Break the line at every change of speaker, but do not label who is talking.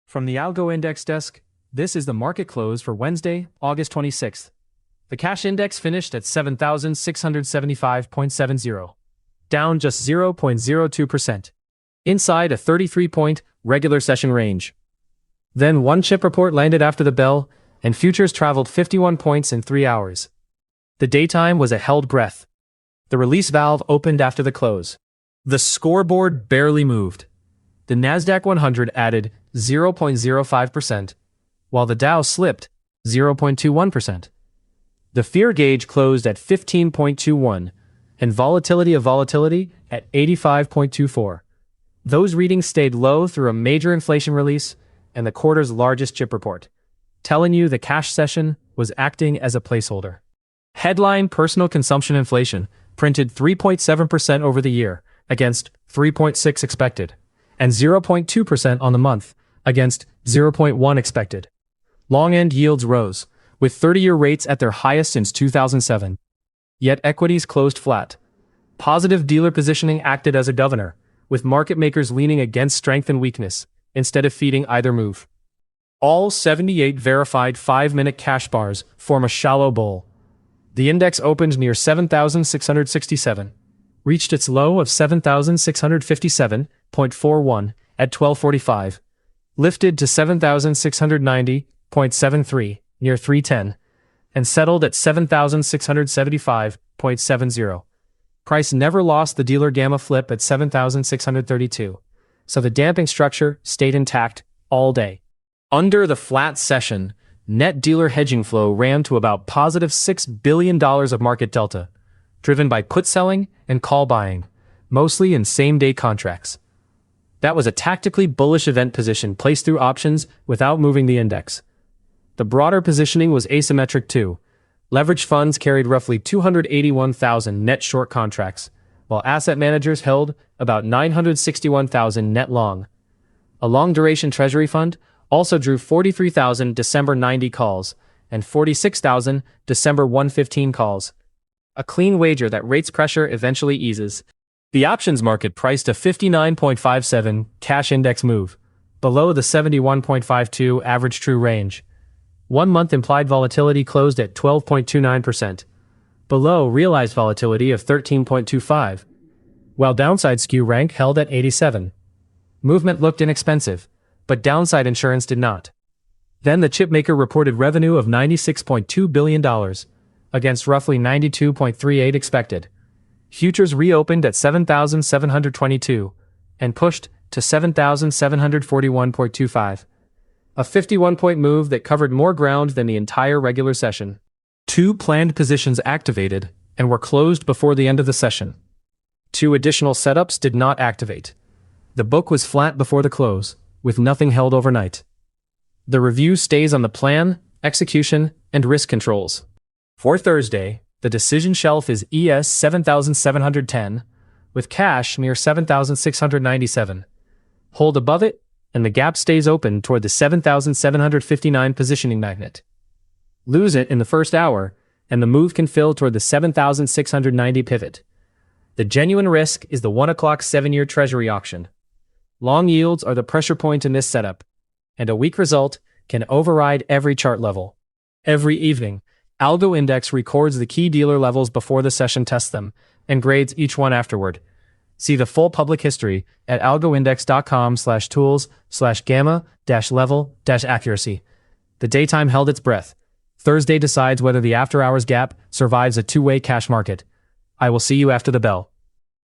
From the Algo Index desk, this is the market close for Wednesday, August 26th. The cash index finished at 7,675.70, down just 0.02%, inside a 33-point regular session range. Then one chip report landed after the bell, and futures traveled 51 points in 3 hours. The daytime was a held breath. The release valve opened after the close. The scoreboard barely moved. The Nasdaq 100 added 0.05%, while the Dow slipped 0.21%. The fear gauge closed at 15.21, and volatility at 85.24. Those readings stayed low through a major inflation release and the quarter's largest chip report, telling you the cash session was acting as a placeholder. Headline personal consumption inflation printed 3.7% over the year against 3.6% expected, and 0.2% on the month against 0.1% expected. Long-end yields rose, with 30-year rates at their highest since 2007. Yet equities closed flat. Positive dealer positioning acted as a governor, with market makers leaning against strength and weakness, instead of feeding either move. All 78 verified 5-minute cash bars form a shallow bowl. The index opened near 7,667, reached its low of 7,657.41 at 12:45, lifted to 7,690.73 near 3:10, and settled at 7,675.70. Price never lost the dealer gamma flip at 7,632, so the damping structure stayed intact all day. Under the flat session, net dealer hedging flow ran to about positive $6 billion of market delta, driven by put selling and call buying, mostly in same-day contracts. That was a tactically bullish event position placed through options without moving the index. The broader positioning was asymmetric too. Leveraged funds carried roughly 281,000 net short contracts, while asset managers held about 961,000 net long. A long-duration treasury fund also drew 43,000 December 90 calls and 46,000 December 115 calls. A clean wager that rates pressure eventually eases. The options market priced a 59.57 cash index move, below the 71.52 average true range. 1-month implied volatility closed at 12.29%, below realized volatility of 13.25, while downside skew rank held at 87. Movement looked inexpensive, but downside insurance did not. Then the chipmaker reported revenue of $96.2 billion, against roughly $92.38 expected. Futures reopened at 7,722 and pushed to 7,741.25. A 51-point move that covered more ground than the entire regular session. 2 planned positions activated and were closed before the end of the session. 2 additional setups did not activate. The book was flat before the close, with nothing held overnight. The review stays on the plan, execution, and risk controls. For Thursday, the decision shelf is ES 7710, with cash near 7,697. Hold above it, and the gap stays open toward the 7,759 positioning magnet. Lose it in the first hour, and the move can fill toward the 7,690 pivot. The genuine risk is the 1 o'clock 7-year Treasury auction. Long yields are the pressure point in this setup, and a weak result can override every chart level. Every evening, Algo Index records the key dealer levels before the session tests them, and grades each one afterward. See the full public history at algoindex.com/tools/gamma-level-accuracy. The daytime held its breath. Thursday decides whether the after-hours gap survives a two-way cash market. I will see you after the bell.